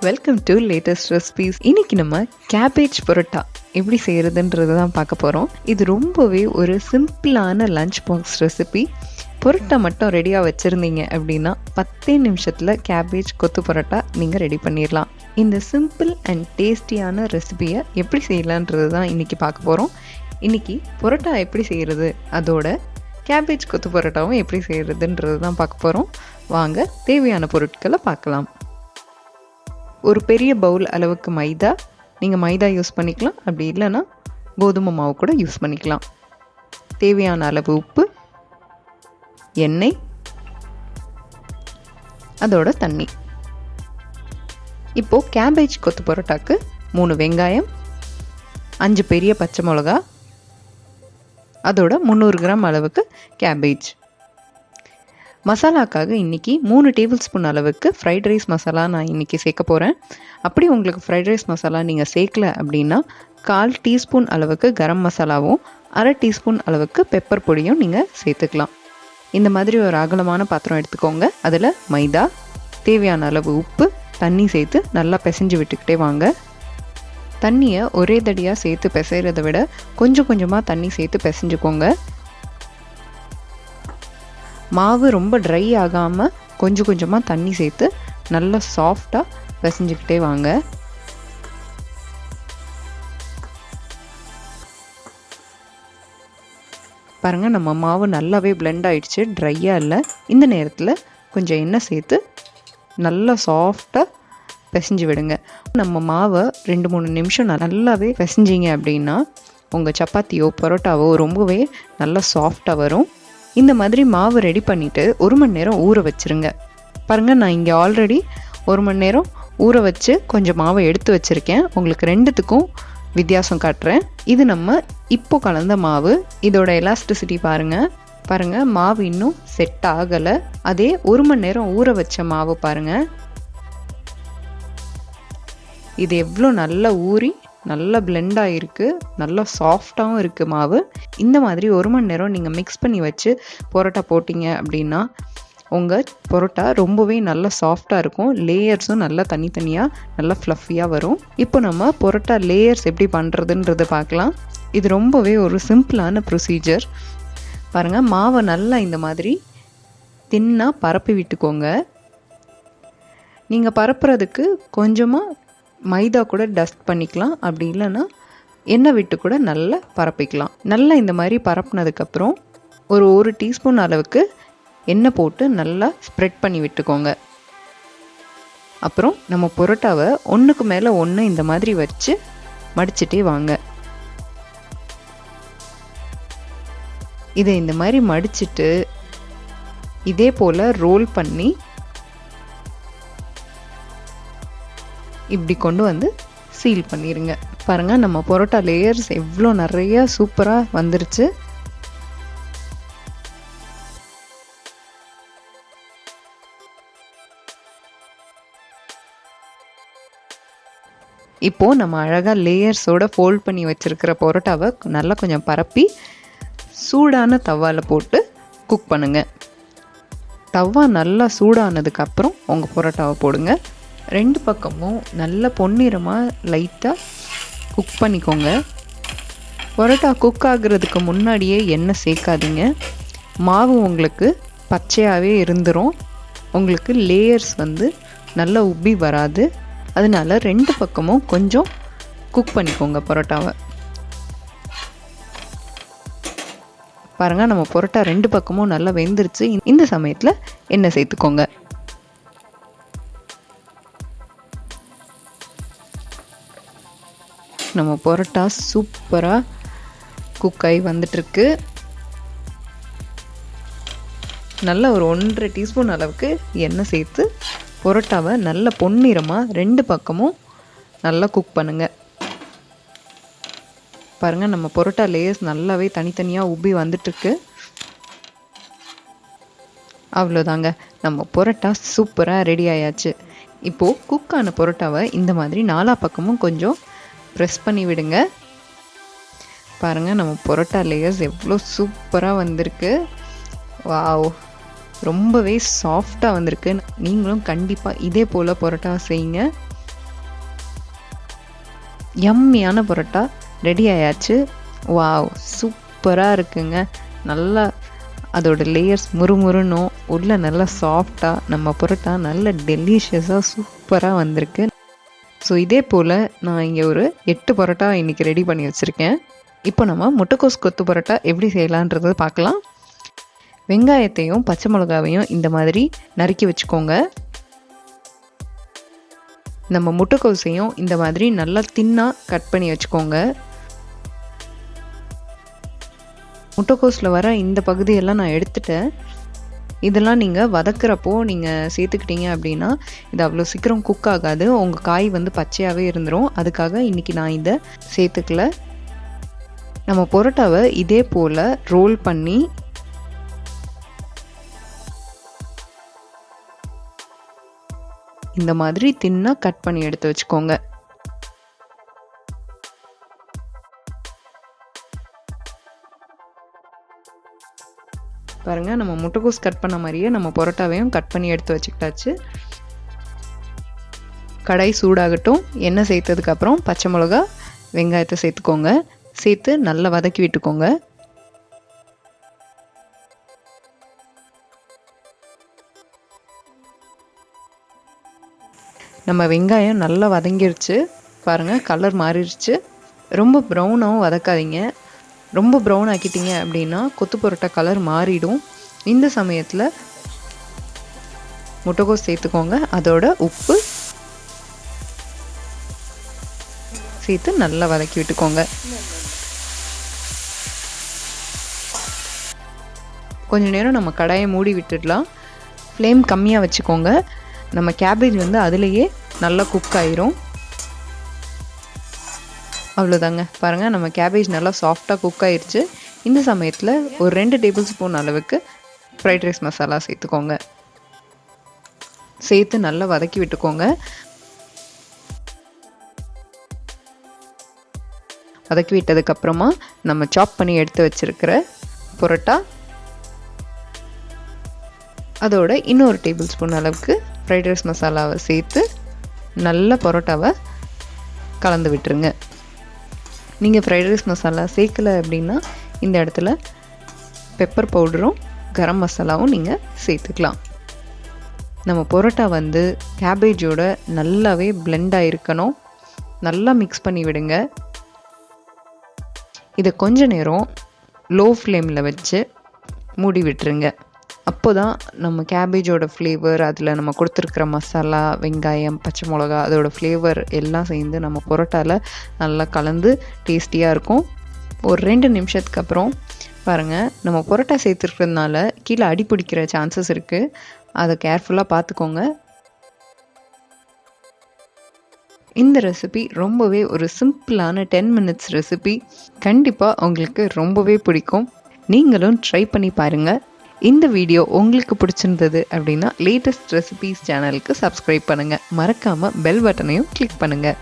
Welcome to latest recipes. இன்னைக்கு நம்ம cabbage parotta எப்படி செய்கிறதுன்றது தான் பார்க்க போகிறோம். இது ரொம்பவே ஒரு சிம்பிளான லஞ்ச் பாக்ஸ் ரெசிபி. பரோட்டா மட்டும் ரெடியாக வச்சுருந்தீங்க அப்படின்னா 10 நிமிஷத்தில் கேபேஜ் கொத்து பரோட்டா நீங்கள் ரெடி பண்ணிடலாம். இந்த சிம்பிள் அண்ட் டேஸ்டியான ரெசிபியை எப்படி செய்யலான்றது தான் இன்றைக்கி பார்க்க போகிறோம். இன்றைக்கி பரோட்டா எப்படி செய்கிறது, அதோட கேபேஜ் கொத்து பரோட்டாவும் எப்படி செய்கிறதுன்றது தான் பார்க்க போகிறோம். வாங்க தேவையான பொருட்களை பார்க்கலாம். ஒரு பெரிய பவுல் அளவுக்கு மைதா, நீங்கள் மைதா யூஸ் பண்ணிக்கலாம், அப்படி இல்லைன்னா கோதுமை மாவு கூட யூஸ் பண்ணிக்கலாம். தேவையான அளவு உப்பு, எண்ணெய், அதோட தண்ணி. இப்போது கேபேஜ் கொத்து பரோட்டாக்கு 3 வெங்காயம், 5 பெரிய பச்சை மிளகா, அதோட 300 கிராம் அளவுக்கு கேபேஜ். மசாலாக்காக இன்றைக்கி 3 டேபிள் ஸ்பூன் அளவுக்கு ஃப்ரைட் ரைஸ் மசாலா நான் இன்றைக்கி சேர்க்க போகிறேன். அப்படி உங்களுக்கு ஃப்ரைட் ரைஸ் மசாலா நீங்கள் சேர்க்கல அப்படின்னா 1/4 டீஸ்பூன் அளவுக்கு கரம் மசாலாவும் 1/2 டீஸ்பூன் அளவுக்கு பெப்பர் பொடியும் நீங்கள் சேர்த்துக்கலாம். இந்த மாதிரி ஒரு அகலமான பாத்திரம் எடுத்துக்கோங்க. அதில் மைதா, தேவையான அளவு உப்பு, தண்ணி சேர்த்து நல்லா பிசைஞ்சு விட்டுக்கிட்டே வாங்க. தண்ணியை ஒரே தடியாக சேர்த்து பிசைகிறத விட கொஞ்சம் கொஞ்சமாக தண்ணி சேர்த்து பிசைஞ்சுக்கோங்க. மாவு ரொம்ப ட்ரை ஆகாமல் கொஞ்சம் கொஞ்சமாக தண்ணி சேர்த்து நல்லா சாஃப்டாக பிசைஞ்சுக்கிட்டே வாங்க. பாருங்கள், நம்ம மாவு நல்லாவே பிளெண்ட் ஆகிடுச்சு, ட்ரையாக இல்லை. இந்த நேரத்தில் கொஞ்சம் எண்ணெய் சேர்த்து நல்லா சாஃப்டாக பிசைஞ்சு விடுங்க. நம்ம மாவை 2-3 நிமிஷம் நல்லாவே பிசைஞ்சிங்க அப்படின்னா உங்கள் சப்பாத்தியோ பரோட்டாவோ ரொம்பவே நல்லா சாஃப்டாக வரும். இந்த மாதிரி மாவு ரெடி பண்ணிவிட்டு 1 மணி நேரம் ஊற வச்சுருங்க. பாருங்கள், நான் இங்கே ஆல்ரெடி 1 மணி நேரம் ஊற வச்சு கொஞ்சம் மாவை எடுத்து வச்சுருக்கேன். உங்களுக்கு 2த்துக்கும் வித்தியாசம் காட்டுறேன். இது நம்ம இப்போ கலந்த மாவு. இதோட எலாஸ்டிசிட்டி பாருங்கள், மாவு இன்னும் செட் ஆகலை. அதே 1 மணி நேரம் ஊற வச்ச மாவு பாருங்கள், இது எவ்வளோ நல்லா ஊறி நல்லா பிளெண்ட் ஆகிருக்கு, நல்லா சாஃப்டாகவும் இருக்குது மாவு. இந்த மாதிரி 1 மணி நேரம் நீங்கள் மிக்ஸ் பண்ணி வச்சு பரோட்டா போட்டிங்க அப்படின்னா உங்கள் பரோட்டா ரொம்பவே நல்லா சாஃப்டாக இருக்கும். லேயர்ஸும் நல்லா தனித்தனியாக நல்லா ஃப்ளஃபியாக வரும். இப்போ நம்ம பரோட்டா லேயர்ஸ் எப்படி பண்ணுறதுன்றது பார்க்கலாம். இது ரொம்பவே ஒரு சிம்பிளான ப்ரொசீஜர். பாருங்கள், மாவை நல்லா இந்த மாதிரி தின்னாக பரப்பி விட்டுக்கோங்க. நீங்கள் பரப்புறதுக்கு கொஞ்சமாக மைதா கூட டஸ்ட் பண்ணிக்கலாம், அப்படி இல்லைன்னா எண்ணெய் விட்டு கூட நல்லா பரப்பிக்கலாம். நல்லா இந்த மாதிரி பரப்புனதுக்கப்புறம் ஒரு டீஸ்பூன் அளவுக்கு எண்ணெய் போட்டு நல்லா ஸ்ப்ரெட் பண்ணி விட்டுக்கோங்க. அப்புறம் நம்ம பரோட்டாவை ஒன்றுக்கு மேலே ஒன்று இந்த மாதிரி வச்சு மடிச்சிட்டே வாங்க. இதை இந்த மாதிரி மடிச்சிட்டு இதே போல் ரோல் பண்ணி இப்படி கொண்டு வந்து சீல் பண்ணிடுங்க. பாருங்கள், நம்ம பரோட்டா லேயர்ஸ் எவ்வளோ நிறைய சூப்பராக வந்துருச்சு. இப்போது நம்ம அழகாக லேயர்ஸோடு ஃபோல்ட் பண்ணி வச்சுருக்கிற பரோட்டாவை நல்லா கொஞ்சம் பரப்பி சூடான தவாவில் போட்டு குக் பண்ணுங்கள். தவா நல்லா சூடானதுக்கப்புறம் உங்கள் பரோட்டாவை போடுங்க. 2 பக்கமும் நல்ல பொன்னிறமாக லைட்டாக குக் பண்ணிக்கோங்க. பரோட்டா குக் ஆகுறதுக்கு முன்னாடியே எண்ணெய் சேர்க்காதீங்க. மாவு உங்களுக்கு பச்சையாகவே இருந்துடும். உங்களுக்கு லேயர்ஸ் நல்லா உப்பி வராது. அதனால 2 பக்கமும் கொஞ்சம் குக் பண்ணிக்கோங்க பரோட்டாவை. பாருங்கள், நம்ம பரோட்டா 2 பக்கமும் நல்லா வெந்துருச்சு. இந்த சமயத்தில் எண்ணெய் சேர்த்துக்கோங்க. நம்ம பரோட்டா சூப்பராக குக் ஆகி வந்துட்டுருக்கு. நல்லா ஒரு 1.5 டீஸ்பூன் அளவுக்கு எண்ணெய் சேர்த்து பரோட்டாவை நல்ல பொன்னிறமாக 2 பக்கமும் நல்லா குக் பண்ணுங்கள். பாருங்கள், நம்ம பரோட்டா லேயர்ஸ் நல்லாவே தனித்தனியாக உப்பி வந்துட்டுருக்கு. அவ்வளோதாங்க, நம்ம பரோட்டா சூப்பராக ரெடி ஆயாச்சு. இப்போது குக்கான பரோட்டாவை இந்த மாதிரி 4 பக்கமும் கொஞ்சம் ப்ரெஸ் பண்ணி விடுங்க. பாருங்கள், நம்ம பரோட்டா லேயர்ஸ் எவ்வளோ சூப்பராக வந்திருக்கு. வாவ், ரொம்பவே சாஃப்டாக வந்திருக்கு. நீங்களும் கண்டிப்பாக இதே போல் பரோட்டா செய்யுங்க. யம்மியான பரோட்டா ரெடி ஆயாச்சு. வாவ், சூப்பராக இருக்குங்க. நல்லா அதோட லேயர்ஸ் முறுமுறுன்னும் உள்ள நல்லா சாஃப்டாக நம்ம பரோட்டா நல்ல டெலிஷியஸாக சூப்பராக வந்திருக்கு. ஸோ இதே போல் நான் இங்கே ஒரு 8 பரோட்டா இன்றைக்கி ரெடி பண்ணி வச்சுருக்கேன். இப்போ நம்ம முட்டைக்கோஸ் கொத்து பரோட்டா எப்படி செய்யலான்றதை பார்க்கலாம். வெங்காயத்தையும் பச்சை மிளகாவையும் இந்த மாதிரி நறுக்கி வச்சுக்கோங்க. நம்ம முட்டைக்கோஸையும் இந்த மாதிரி நல்லா தின்னாக கட் பண்ணி வச்சுக்கோங்க. முட்டைக்கோஸில் வர இந்த பகுதியெல்லாம் நான் எடுத்துட்டேன். இதெல்லாம் நீங்கள் வதக்கிறப்போ நீங்கள் சேர்த்துக்கிட்டீங்க அப்படின்னா இது அவ்வளோ சீக்கிரம் குக் ஆகாது. உங்கள் காய் வந்து பச்சையாகவே இருந்துடும். அதுக்காக இன்றைக்கி நான் இதை சேர்த்துக்கல. நம்ம பரோட்டாவை இதே போல் ரோல் பண்ணி இந்த மாதிரி தின்னா கட் பண்ணி எடுத்து வச்சுக்கோங்க. பாருங்க, நம்ம முட்டைக்கோஸ் கட் பண்ண மாதிரியே நம்ம பரோட்டாவையும் கட் பண்ணி எடுத்து வச்சுக்கிட்டாச்சு. கடாய் சூடாகட்டும். எண்ணெய் சேர்த்ததுக்கப்புறம் பச்சை மிளகா வெங்காயத்தை சேர்த்துக்கோங்க. சேர்த்து நல்லா வதக்கி விட்டுக்கோங்க. நம்ம வெங்காயம் நல்லா வதங்கிருச்சு. பாருங்கள், கலர் மாறிடுச்சு. ரொம்ப ப்ரௌனாகவும் வதக்காதீங்க. ரொம்ப ப்ரௌன் ஆக்கிட்டீங்க அப்படின்னா கொத்து பரோட்டா கலர் மாறிடும். இந்த சமயத்தில் முட்டைக்கோஸ் சேர்த்துக்கோங்க. அதோட உப்பு சேர்த்து நல்லா வதக்கி விட்டுக்கோங்க. கொஞ்ச நேரம் நம்ம கடாயை மூடி விட்டுடலாம். ஃப்ளேம் கம்மியாக வச்சுக்கோங்க. நம்ம கேபேஜ் வந்து அதுலேயே நல்லா குக் ஆயிரும். அவ்வளோதாங்க. பாருங்கள், நம்ம கேபேஜ் நல்லா சாஃப்டாக குக் ஆயிடுச்சு. இந்த சமயத்தில் ஒரு 2 டேபிள் ஸ்பூன் அளவுக்கு ஃப்ரைட் ரைஸ் மசாலா சேர்த்துக்கோங்க. சேர்த்து நல்லா வதக்கி விட்டுக்கோங்க. வதக்கி விட்டதுக்கப்புறமா நம்ம சாப் பண்ணி எடுத்து வச்சுருக்கிற பரோட்டா, அதோட இன்னொரு டேபிள் ஸ்பூன் அளவுக்கு ஃப்ரைட் ரைஸ் மசாலாவை சேர்த்து நல்ல பரோட்டாவை கலந்து விட்டுருங்க. நீங்கள் ஃப்ரைட் ரைஸ் மசாலா சேர்க்கலை அப்படின்னா இந்த இடத்துல பெப்பர் பவுடரும் கரம் மசாலாவும் நீங்கள் சேர்த்துக்கலாம். நம்ம பரோட்டா வந்து கேபேஜோட நல்லாவே பிளெண்ட் ஆகிருக்கணும். நல்லா மிக்ஸ் பண்ணி விடுங்க. இதை கொஞ்ச நேரம் லோ ஃப்ளேமில் வச்சு மூடி விட்டுருங்க. அப்போ தான் நம்ம கேபேஜோட ஃப்ளேவர், அதில் நம்ம கொடுத்துருக்குற மசாலா, வெங்காயம், பச்சை மிளகா, அதோடய ஃப்ளேவர் எல்லாம் சேர்ந்து நம்ம பரோட்டாவில் நல்லா கலந்து டேஸ்டியாக இருக்கும். ஒரு 2 நிமிஷத்துக்கு அப்புறம் பாருங்கள், நம்ம பரோட்டா சேர்த்துருக்கிறதுனால கீழே அடி பிடிக்கிற சான்சஸ் இருக்குது. அதை கேர்ஃபுல்லாக பார்த்துக்கோங்க. இந்த ரெசிபி ரொம்பவே ஒரு சிம்பிளான 10 மினிட்ஸ் ரெசிபி. கண்டிப்பாக உங்களுக்கு ரொம்பவே பிடிக்கும். நீங்களும் ட்ரை பண்ணி பாருங்கள். இந்த வீடியோ உங்களுக்கு பிடிச்சிருந்தது அப்படின்னா லேட்டஸ்ட் ரெசிபீஸ் சேனலுக்கு சப்ஸ்கிரைப் பண்ணுங்கள். மறக்காமல் பெல் பட்டனையும் கிளிக் பண்ணுங்கள்.